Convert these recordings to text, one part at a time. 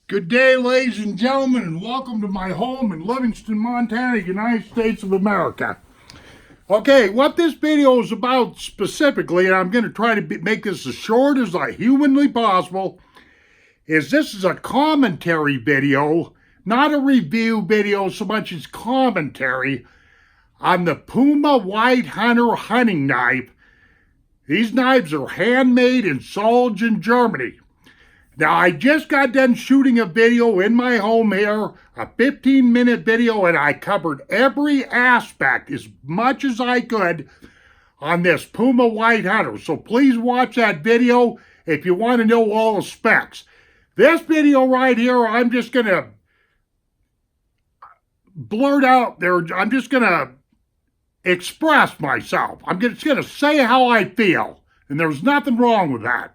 Good day, ladies and gentlemen, and welcome to my home in Livingston, Montana, United States of America. Okay, what this video is about specifically, and I'm going to try to make this as short as humanly possible, is this is a commentary video, not a review video so much as commentary on the Puma White Hunter hunting knife. These knives are handmade in Solingen, Germany. Now, I just got done shooting a video in my home here, a 15-minute video, and I covered every aspect as much as I could on this Puma White Hunter. So please watch that video if you want to know all the specs. This video right here, I'm just going to blurt out there. I'm just going to express myself. I'm just going to say how I feel, and there's nothing wrong with that.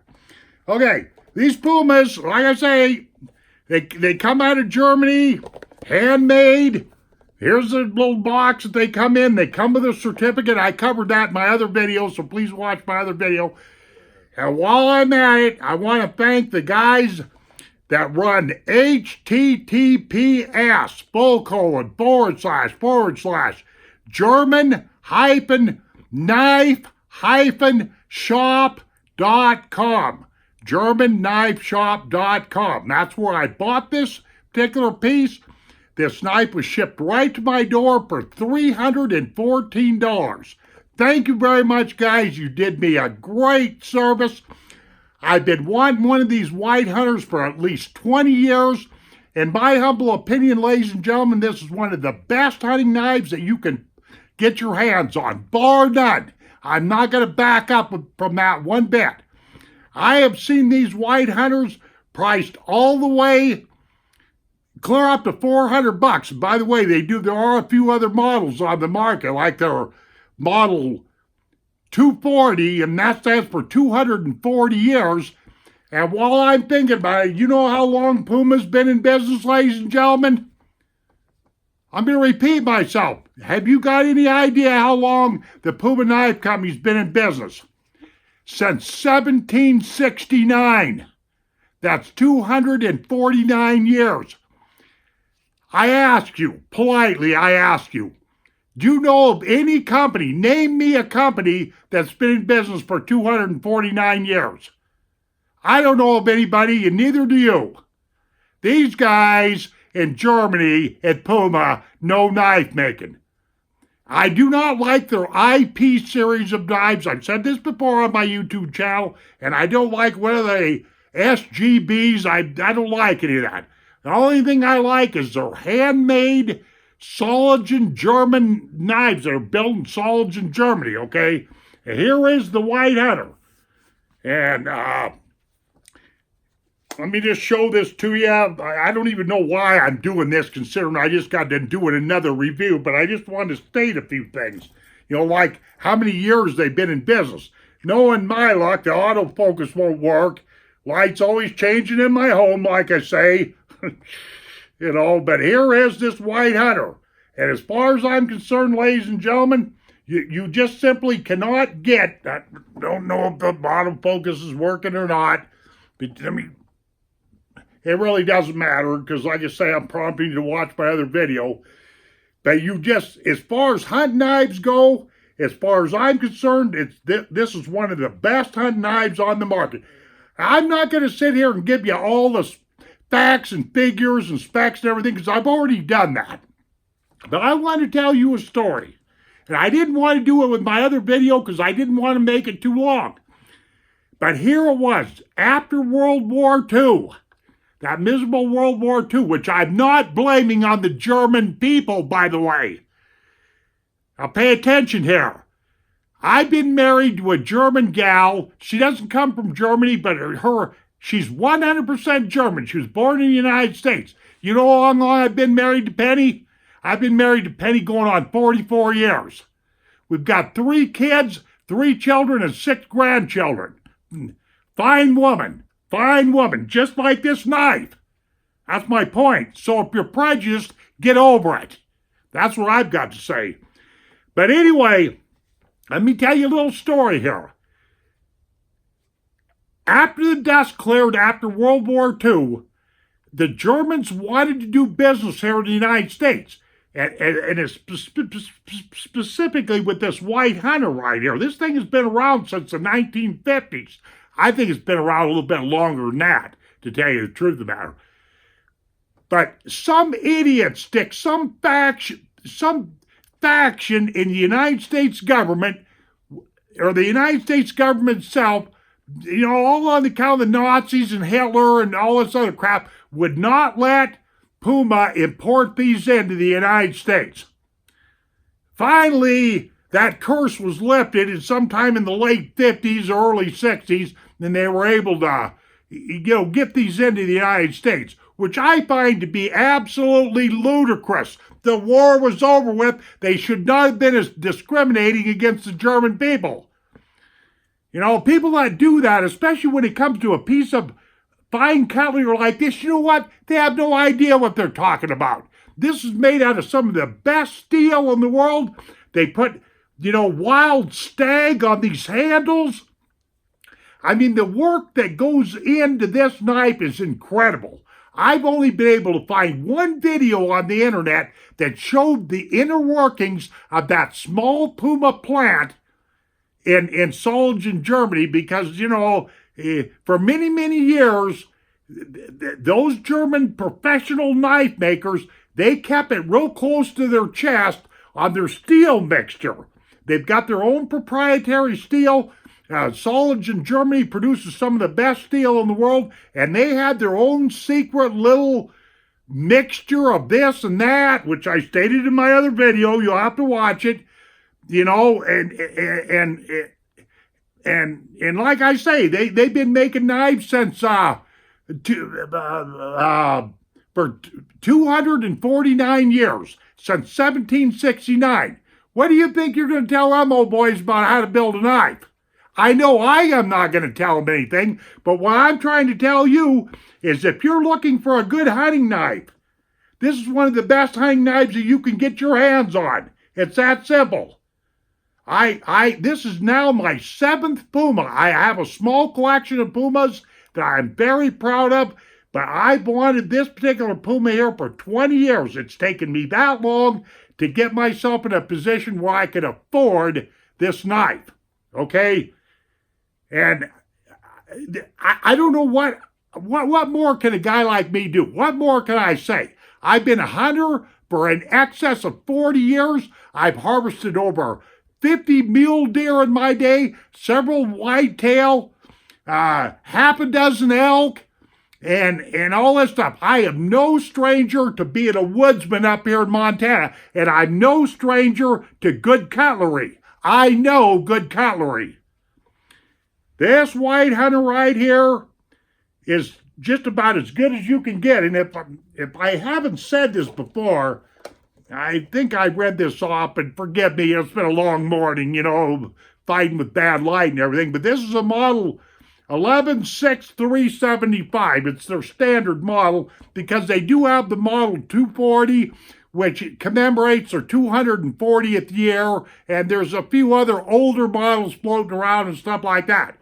Okay. These Pumas, like I say, they come out of Germany, handmade. Here's the little box that they come in. They come with a certificate. I covered that in my other video, so please watch my other video. And while I'm at it, I want to thank the guys that run https:// German-knife-shop.com. GermanKnifeShop.com. That's where I bought this particular piece. This knife was shipped right to my door for $314. Thank you very much, guys. You did me a great service. I've been wanting one of these White Hunters for at least 20 years. In my humble opinion, ladies and gentlemen, this is one of the best hunting knives that you can get your hands on, bar none. I'm not going to back up from that one bit. I have seen these White Hunters priced all the way clear up to $400. And by the way, there are a few other models on the market, like their model 240, and that stands for 240 years. And while I'm thinking about it, you know how long Puma's been in business, ladies and gentlemen? I'm going to repeat myself. Have you got any idea how long the Puma Knife Company's been in business? Since 1769. That's 249 years. I ask you, politely, do you know of any company, name me a company that's been in business for 249 years? I don't know of anybody, and neither do you. These guys in Germany at Puma know knife making. I do not like their IP series of knives. I've said this before on my YouTube channel, and I don't like what are they, SGBs. I don't like any of that. The only thing I like is their handmade Solingen German knives that are built in Solingen, Germany, okay? And here is the White Hunter. And let me just show this to you. I don't even know why I'm doing this, considering I just got done doing another review, but I just wanted to state a few things. You know, like how many years they've been in business. Knowing my luck, the autofocus won't work. Light's always changing in my home, like I say. You know, but here is this White Hunter. And as far as I'm concerned, ladies and gentlemen, you just simply cannot get, I don't know if the autofocus is working or not, but I mean, it really doesn't matter because, like I say, I'm prompting you to watch my other video. But you just, as far as hunting knives go, as far as I'm concerned, this is one of the best hunting knives on the market. I'm not going to sit here and give you all the facts and figures and specs and everything because I've already done that. But I want to tell you a story. And I didn't want to do it with my other video because I didn't want to make it too long. But here it was, after World War II. That miserable World War II, which I'm not blaming on the German people, by the way. Now pay attention here. I've been married to a German gal. She doesn't come from Germany, but she's 100% German. She was born in the United States. You know how long I've been married to Penny? I've been married to Penny going on 44 years. We've got 3 kids, 3 children, and 6 grandchildren. Fine woman. Fine woman, just like this knife. That's my point. So if you're prejudiced, get over it. That's what I've got to say. But anyway, let me tell you a little story here. After the dust cleared after World War II, the Germans wanted to do business here in the United States. And it's specifically with this White Hunter right here. This thing has been around since the 1950s. I think it's been around a little bit longer than that, to tell you the truth of the matter. But some idiot stick some faction in the United States government, or the United States government itself, all on account of the Nazis and Hitler and all this other crap, would not let Puma import these into the United States. Finally, that curse was lifted and sometime in the late 50s or early 60s, and they were able to, get these into the United States, which I find to be absolutely ludicrous. The war was over with. They should not have been as discriminating against the German people. People that do that, especially when it comes to a piece of fine cutlery like this, you know what? They have no idea what they're talking about. This is made out of some of the best steel in the world. They put, wild stag on these handles. I mean, the work that goes into this knife is incredible. I've only been able to find one video on the internet that showed the inner workings of that small Puma plant in Solingen, Germany, because, for many, many years, those German professional knife makers, they kept it real close to their chest on their steel mixture. They've got their own proprietary steel. Solingen, Germany produces some of the best steel in the world, and they had their own secret little mixture of this and that, which I stated in my other video. You'll have to watch it. And like I say, they've been making knives since for 249 years, since 1769. What do you think you're going to tell them old boys about how to build a knife? I know I am not going to tell them anything, but what I'm trying to tell you is if you're looking for a good hunting knife, this is one of the best hunting knives that you can get your hands on. It's that simple. This is now my 7th Puma. I have a small collection of Pumas that I'm very proud of, but I've wanted this particular Puma here for 20 years. It's taken me that long to get myself in a position where I could afford this knife, okay? And I don't know what more can a guy like me do? What more can I say? I've been a hunter for in excess of 40 years. I've harvested over 50 mule deer in my day, several whitetail, half a dozen elk, and all this stuff. I am no stranger to being a woodsman up here in Montana, and I'm no stranger to good cutlery. I know good cutlery. This White Hunter right here is just about as good as you can get. And if I haven't said this before, I think I read this off, and forgive me, it's been a long morning, fighting with bad light and everything. But this is a model 116375. It's their standard model because they do have the model 240, which commemorates their 240th year. And there's a few other older models floating around and stuff like that.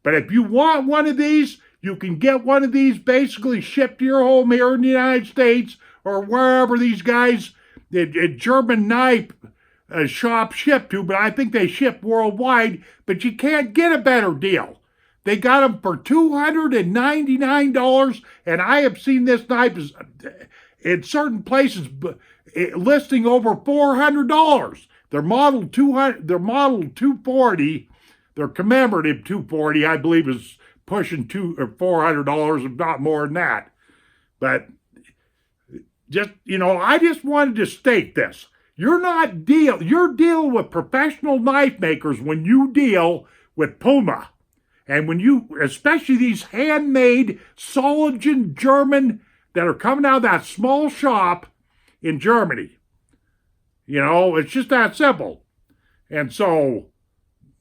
But if you want one of these, you can get one of these basically shipped to your home here in the United States or wherever these guys at German knife shop ship to, but I think they ship worldwide, but you can't get a better deal. They got them for $299, and I have seen this knife in certain places listing over $400. Their model 240, their commemorative 240, I believe, is pushing $400, if not more than that. But I just wanted to state this. You're dealing with professional knife makers when you deal with Puma. And especially these handmade Solingen German that are coming out of that small shop in Germany. It's just that simple. And so,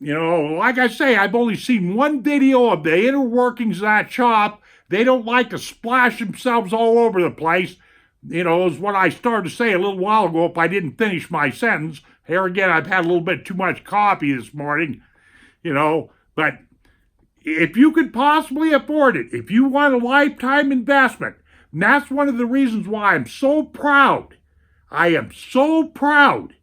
like I say, I've only seen one video of the inner workings of that shop. They don't like to splash themselves all over the place. Is what I started to say a little while ago if I didn't finish my sentence. Here again, I've had a little bit too much coffee this morning, but if you could possibly afford it, if you want a lifetime investment, And that's one of the reasons why I'm so proud. I am so proud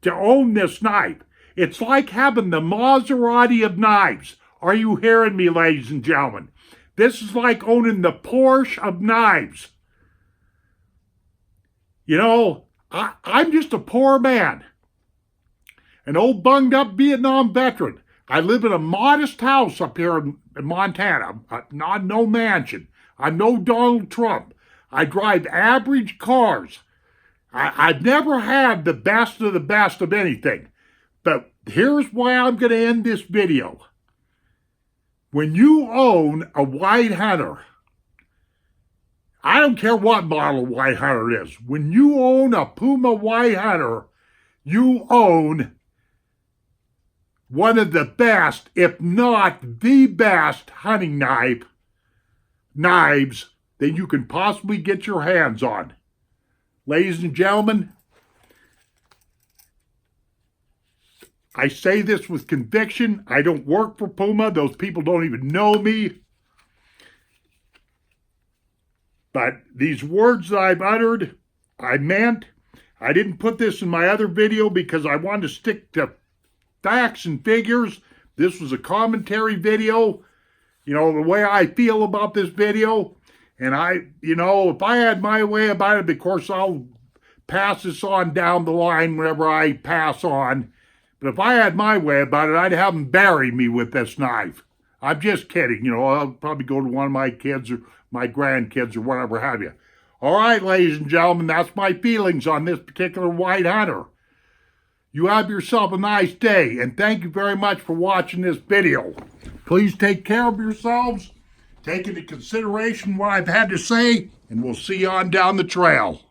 to own this knife. It's like having the Maserati of knives. Are you hearing me, ladies and gentlemen? This is like owning the Porsche of knives. You know, I'm just a poor man, an old bunged up Vietnam veteran. I live in a modest house up here in Montana, not no mansion. I'm no Donald Trump. I drive average cars. I've never had the best of anything. But here's why I'm going to end this video. When you own a White Hunter, I don't care what model White Hunter it is. When you own a Puma White Hunter, you own one of the best, if not the best, hunting knives that you can possibly get your hands on. Ladies and gentlemen, I say this with conviction. I don't work for Puma. Those people don't even know me. But these words that I've uttered, I meant. I didn't put this in my other video because I wanted to stick to facts and figures. This was a commentary video, you know, the way I feel about this video. And if I had my way about it, of course, I'll pass this on down the line whenever I pass on. But if I had my way about it, I'd have them bury me with this knife. I'm just kidding. You know, I'll probably go to one of my kids or my grandkids or whatever have you. All right, ladies and gentlemen, that's my feelings on this particular White Hunter. You have yourself a nice day, and thank you very much for watching this video. Please take care of yourselves. Take into consideration what I've had to say, and we'll see you on down the trail.